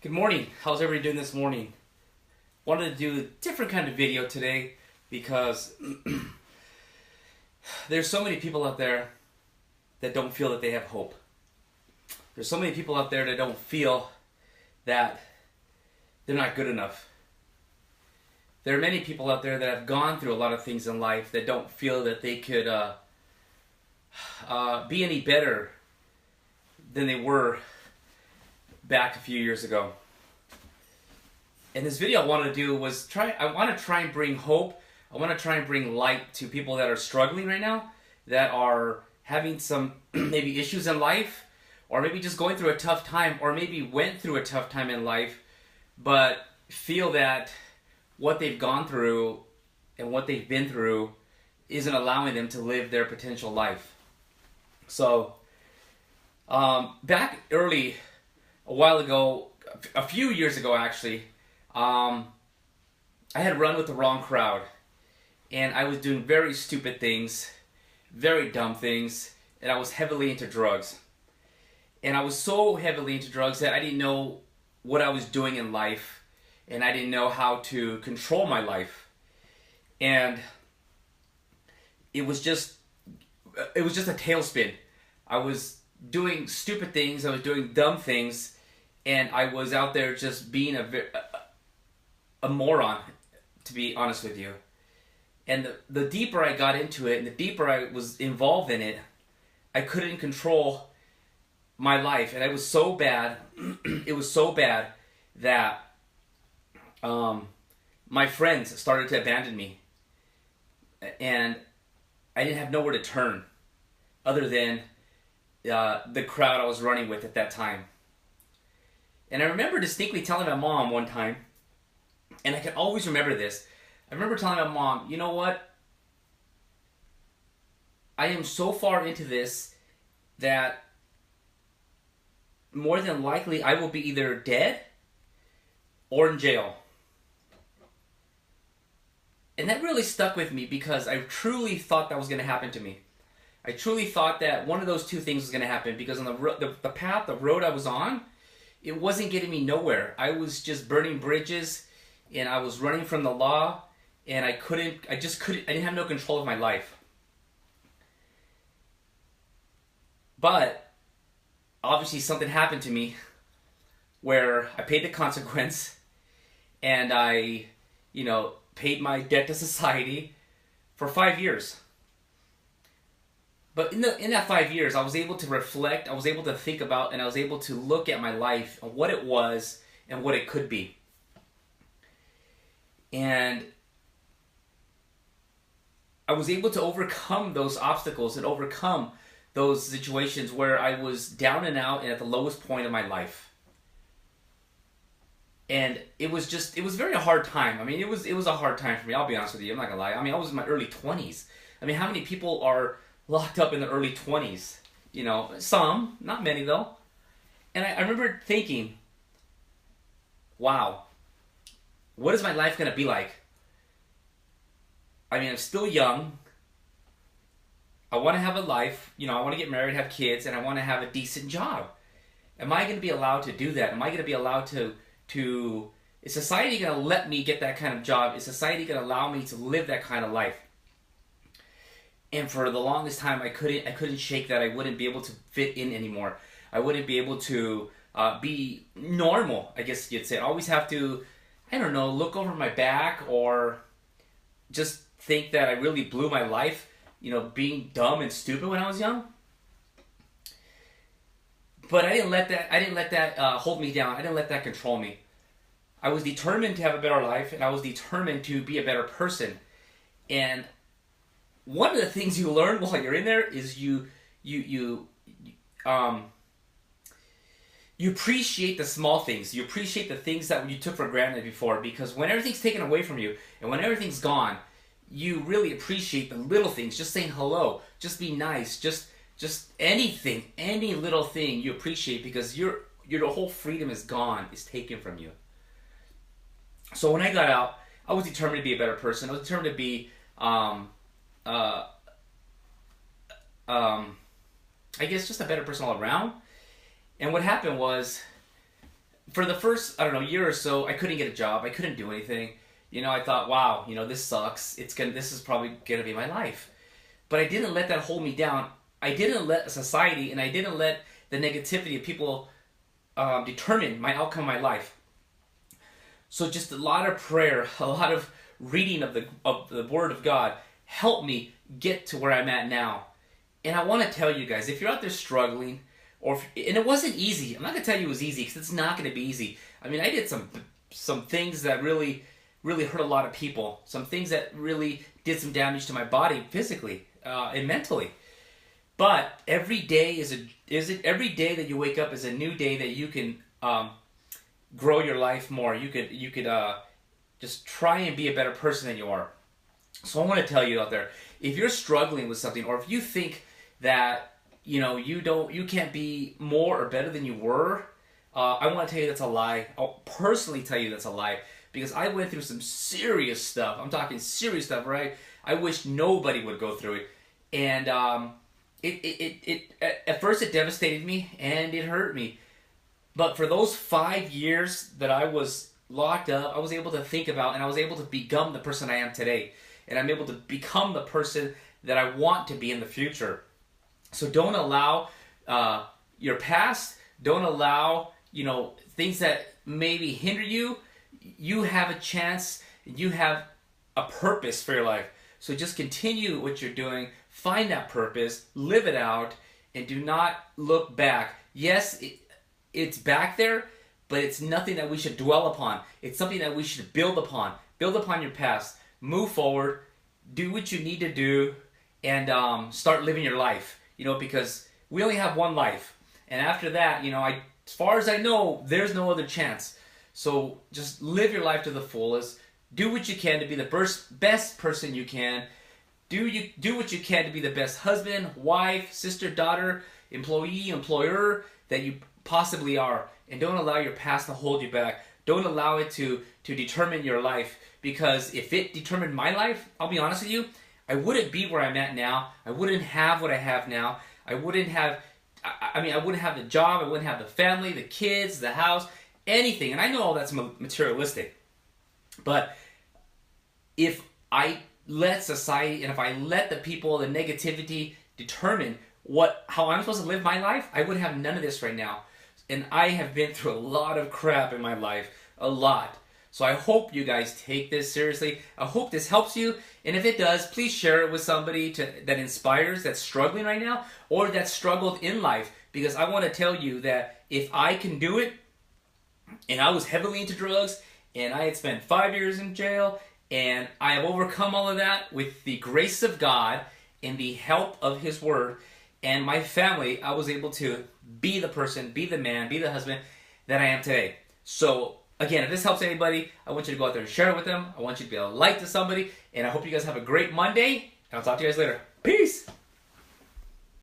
Good morning. How's everybody doing this morning? Wanted to do a different kind of video today because there's so many people out there that don't feel that they have hope. There's so many people out there that don't feel that they're not good enough. There are many people out there that have gone through a lot of things in life that don't feel that they could be any better than they were back a few years ago. And this video I wanted to do was I want to try and bring hope. I want to try and bring light to people that are struggling right now, that are having some maybe issues in life, or maybe just going through a tough time, or maybe went through a tough time in life, but feel that what they've gone through and what they've been through isn't allowing them to live their potential life. So, back early, a while ago, a few years ago actually, I had run with the wrong crowd, and I was doing very stupid things, very dumb things, and I was heavily into drugs. And I was so heavily into drugs that I didn't know what I was doing in life, and I didn't know how to control my life. And it was just a tailspin. I was doing stupid things, I was doing dumb things, and I was out there just being a moron, to be honest with you. And the deeper I got into it, and the deeper I was involved in it, I couldn't control my life. And it was so bad, it was so bad that my friends started to abandon me. And I didn't have nowhere to turn other than the crowd I was running with at that time. And I remember distinctly telling my mom one time, and I can always remember this. I remember telling my mom, you know what? I am so far into this that more than likely I will be either dead or in jail. And that really stuck with me because I truly thought that was going to happen to me. I truly thought that one of those two things was going to happen because on the road I was on, it wasn't getting me nowhere. I was just burning bridges, and I was running from the law, and I didn't have no control of my life. But obviously something happened to me where I paid the consequence, and I, paid my debt to society for 5 years. But in that 5 years, I was able to reflect, I was able to think about, and I was able to look at my life and what it was and what it could be. And I was able to overcome those obstacles and overcome those situations where I was down and out and at the lowest point of my life. And it was very hard time. I mean, it was a hard time for me. I'll be honest with you. I'm not gonna lie. I mean, I was in my early 20s. I mean, how many people are locked up in the early 20s? Some, not many though. And I remember thinking, wow, what is my life gonna be like? I mean, I'm still young. I want to have a life. I want to get married, have kids, and I want to have a decent job. Am I going to be allowed to do that? Am I going to be allowed to is society going to let me get that kind of job? Is society going to allow me to live that kind of life? And for the longest time, I couldn't shake that. I wouldn't be able to fit in anymore. I wouldn't be able to be normal, I guess you'd say. I always have to, look over my back or just think that I really blew my life, being dumb and stupid when I was young. But I didn't let that hold me down. I didn't let that control me. I was determined to have a better life, and I was determined to be a better person. And one of the things you learn while you're in there is you appreciate the small things. You appreciate the things that you took for granted before, because when everything's taken away from you and when everything's gone, you really appreciate the little things. Just saying hello, just be nice, just anything, any little thing you appreciate, because your whole freedom is gone, is taken from you. So when I got out, I was determined to be a better person. I was determined to be I guess just a better person all around. And what happened was, for the first, I don't know, year or so, I couldn't get a job. I couldn't do anything. I thought, wow, this sucks. This is probably gonna be my life. But I didn't let that hold me down. I didn't let society and I didn't let the negativity of people determine my outcome of my life. So just a lot of prayer, a lot of reading of the Word of God helped me get to where I'm at now. And I want to tell you guys, if you're out there struggling, and it wasn't easy. I'm not gonna tell you it was easy because it's not gonna be easy. I mean, I did some things that really hurt a lot of people. Some things that really did some damage to my body physically and mentally. But every day every day that you wake up is a new day that you can grow your life more. You could just try and be a better person than you are. So I want to tell you out there, if you're struggling with something, or if you think that you can't be more or better than you were, I want to tell you that's a lie. I'll personally tell you that's a lie, because I went through some serious stuff. I'm talking serious stuff, right? I wish nobody would go through it, and at first it devastated me and it hurt me. But for those 5 years that I was locked up, I was able to think about, and I was able to become the person I am today, and I'm able to become the person that I want to be in the future. So don't allow your past, don't allow things that maybe hinder you. You have a chance, you have a purpose for your life. So just continue what you're doing, find that purpose, live it out, and do not look back. Yes, it's back there, but it's nothing that we should dwell upon. It's something that we should build upon. Build upon your past, move forward, do what you need to do, and start living your life. Because we only have one life, and after that, as far as I know, there's no other chance. So just live your life to the fullest. Do what you can to be the best person you can. Do what you can to be the best husband, wife, sister, daughter, employee, employer that you possibly are. And don't allow your past to hold you back. Don't allow it to determine your life. Because if it determined my life, I'll be honest with you, I wouldn't be where I'm at now. I wouldn't have what I have now. I wouldn't have the job. I wouldn't have the family, the kids, the house, anything. And I know all that's materialistic. But if I let society and if I let the people, the negativity determine how I'm supposed to live my life, I would have none of this right now. And I have been through a lot of crap in my life. A lot. So I hope you guys take this seriously. I hope this helps you. And if it does, please share it with somebody that inspires, that's struggling right now, or that struggled in life. Because I want to tell you that if I can do it, and I was heavily into drugs, and I had spent 5 years in jail, and I have overcome all of that with the grace of God and the help of His Word and my family, I was able to be the person, be the man, be the husband that I am today. So again, if this helps anybody, I want you to go out there and share it with them. I want you to be a light to somebody. And I hope you guys have a great Monday. And I'll talk to you guys later. Peace!